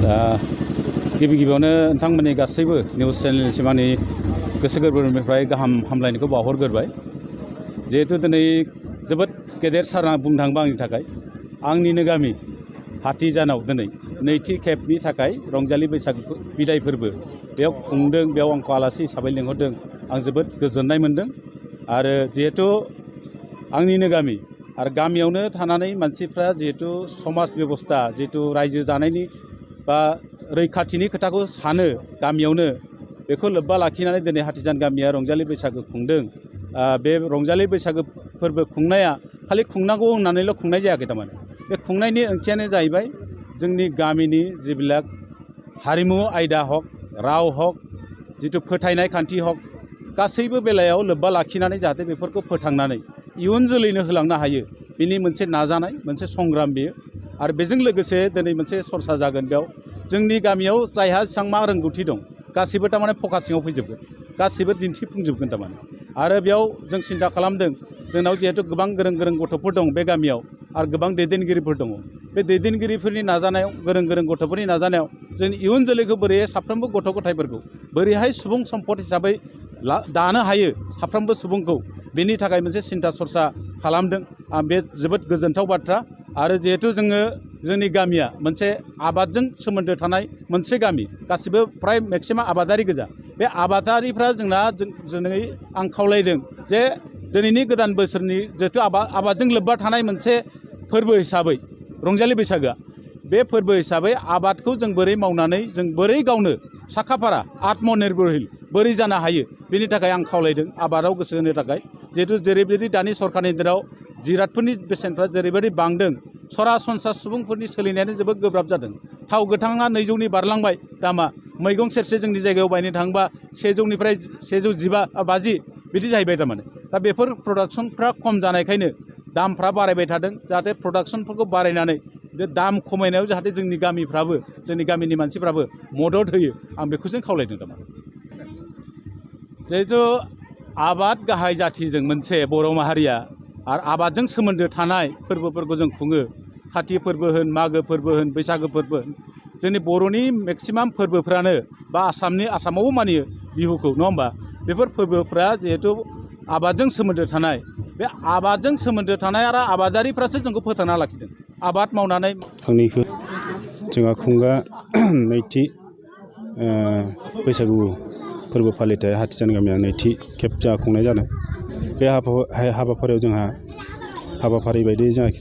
गिबि गिबियावनो नोंथांमोननि गासैबो निउस चेनेलसिम आंनि गोसो गोरबोनिफ्राय गाहाम हामलायनायखौ बावहरग्रोबाय। जिहेतु दिनै जोबोद गेदेर सान बुंनो थाङोबा आंनि थाखाय आंनिनो गामि हाथिजानाव दिनै नैथि खेबनि थाखाय रंजालि बैसागु बिदाय फोरबो बेयाव खुंदों, बेयाव आंखौ आलासि हिसाबै लिंहरदों। आं जोबोद गोजोननाय मोन्दों। आरो जिहेतु आंनिनो गामि आरो गामियावनो थानानै मानसिफ्रा जिहेतु समाज बेबस्था जिहेतु रायजो जानायनि बा रैखाथिनि खोथाखौ सानो गामियावनो, बेखौ लोब्बा लाखिनानै दिनै हाथिजान गामिया रंजालि बैसागो खुंदों। बे रंजालि बैसागो फोरबो खुंनाया खालि खुंनांगौ होननानैल' खुंनाय जायाखै। थारमाने बे खुंनायनि ओंथियानो जाहैबाय जोंनि गामिनि जिबिलाक हारिमु आयदा हक, राव हक, जिथु फोथायनाय खान्थि हक, गासैबो बेलायाव लोब्बा लाखिनानै जाहाथे बेफोरखौ फोथांनानै इयुन जोलैनो होलांनो हायो, बिनि मोनसे नाजानाय, मोनसे संग्राम बेयो। आरो बेजों लोगोसे दिनै मोनसे सरसा जागोन। बेयाव जोंनि गामियाव जायहा जेसेबां मा रोंगौथि दं गासिबो थारमाने फकासिङाव फैजोबगोन, गासिबो दिन्थिफुंजोबगोन थारमाने। आरो बेयाव जों सिन्था खालामदों, जोंनाव जिहेतु गोबां गोरों गोरों गथ'फोर दं बे गामियाव आरो गोबां दैदेनगिरिफोर दङ। बे दैदेनगिरिफोरनि नाजानायाव, गोरों गोरों गथ'फोरनि नाजानायाव जोंनि इयुन जोलैखौ बोरैहाय साफ्रोमबो गथ' गथायफोरखौ बोरैहाय सुबुं सम्पद हिसाबै दानो हायो साफ्रोमबो सुबुंखौ, बेनि थाखाय मोनसे सिन्था सरसा खालामदों। बे जोबोद गोजोनथाव बाथ्रा। आरो जिहेतु जोंनि गामिया मोनसे आबादजों सोमोन्दो थानाय मोनसे गामि, गासिबो फ्राय मेक्सिमाम आबादारि गोजा। बे आबादारिफ्रा जोंनै आं खावलायदों जे दिनैनि गोदान बोसोरनि जिहेतु आबादजों लोब्बा थानाय मोनसे फोरबो हिसाबै रंजालि बैसागोआ, बे फोरबो हिसाबै आबादखौ जों बोरै मावनानै जों बोरै गावनो साखाफारा आत्मनिर्भरशील बोरै जानो हायो, बेनि थाखाय आं खावलायदों आबादाव गोसो होनो थाखाय। जिहेतु जेरैबायदि दानि सरकारनि दिनाव जिरादफोरनि बेसेनफ्रा जेरैबायदि बांदों, सरासनस्रा सुबुंफोरनि सोलिनायानो जोबोद गोब्राब जादों। थाव गोथाङा 200नि बारलांबाय दामा, मैगं सेरसे जोंनि जायगायाव बायनो थाङोबा 100निफ्राय 150 बिदि जाहैबाय थारमाने। दा बेफोर प्रडाक्सनफ्रा खम जानायखायनो दामफ्रा बारायबाय थादों। जाहाथे प्रडाक्सनफोरखौ बारायनानै बे दाम खमायनायाव जाहाथे जोंनि गामिफ्राबो, जोंनि गामिनि मानसिफ्राबो मदद होयो, आं बेखौ जों खावलायदों थारमाने। जिहेतु आबाद गाहाय जाथिजों मोनसे बर' माहारिया आरो आबादजों सोमोन्दो थानाय फोरबोफोरखौ जों खुङो। खाथि फोरबो होन, मागो फोरबो होन, बैसागो फोरबो होन, जोंनि बर'नि मेक्सिमाम फोरबोफ्रानो बा आसामावबो मानियो बिहुखौ, नङा होमबा? बेफोर फोरबोफ्रा जिहेतु आबादजों सोमोन्दो थानाय, बे आबादजों सोमोन्दो थानाय आरो आबादारिफ्रासो जोंखौ फोथांना लाखिदों। आबाद मावनानै आंनिखौ जोंहा खुंगा नैथि बैसागु फोरबो फालिथाय हाथिजान गामिया नैथि खेब जोंहा खुंनाय जादों। बे हाबाफारियाव जोंहा हाबाफारि बायदियै जोंहा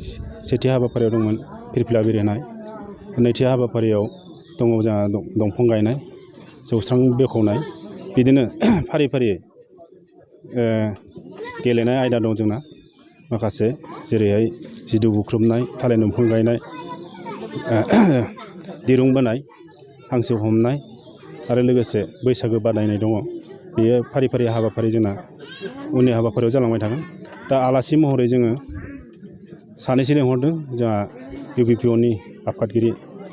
सेथि हाबाफारियाव दंमोन फिरफिला बिरहोनाय, नैथि हाबाफारियाव दङ जोंहा दंफां गायनाय, जौस्रां बेखेवनाय, बिदिनो फारि फारियै गेलेनाय आयदा दं जोंना माखासे, जेरैहाय जिदु बुख्रुबनाय, थालिर दंफां गायनाय, दिरुं बोनाय, हांसो हमनाय आरो लोगोसे बैसागो बादायनाय दङ। बेयो फारि फारि हाबाफारि जोंना उननि हाबाफारियाव जालांबाय थागोन। दा आलासि महरै जोङो सानैसो लिंहरदों। जोंहा UBPOनि आफादगिरि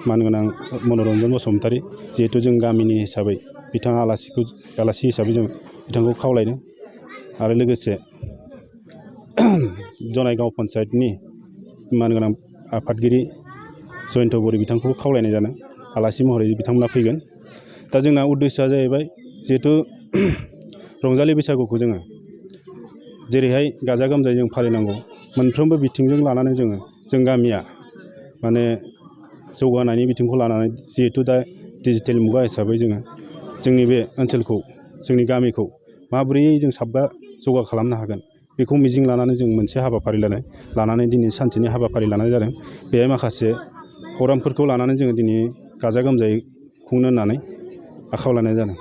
मानगोनां मनरन्जन बसुमतारी, जिहेतु जों गामिनि हिसाबै बिथाङा आलासि हिसाबै जों बिथांखौ खावलायदों। आरो लोगोसे जनाइगाव पन्सायतनि मानगोनां आफादगिरि जयन्त बरि बिथांखौबो खावलायनाय जादों। आलासि महरै बिथांमोना फैगोन। दा जोंना उद्देश्यआ जाहैबाय जिहेतु रंजालि बैसागुखौ जोङो जेरैहाय गाजा गोमजायै जों फालिनांगौ, मोनफ्रोमबो बिथिंजों लानानै जों गामिया माने जौगानायनि बिथिंखौ लानानै, जिहेतु दा डिजिटेल मुगा हिसाबै जोङो जोंनि बे ओनसोलखौ, जोंनि गामिखौ माबोरै जों जौगा खालामनो हागोन, बेखौ मिजिं लानानै जों मोनसे हाबाफारि लानानै दिनै सानसेनि हाबाफारि लानाय जादों। बेहाय माखासे प्रग्रामफोरखौ लानानै जोङो दिनै गाजा गोमजायै खुंनो होननानै आखायाव लानाय जादों।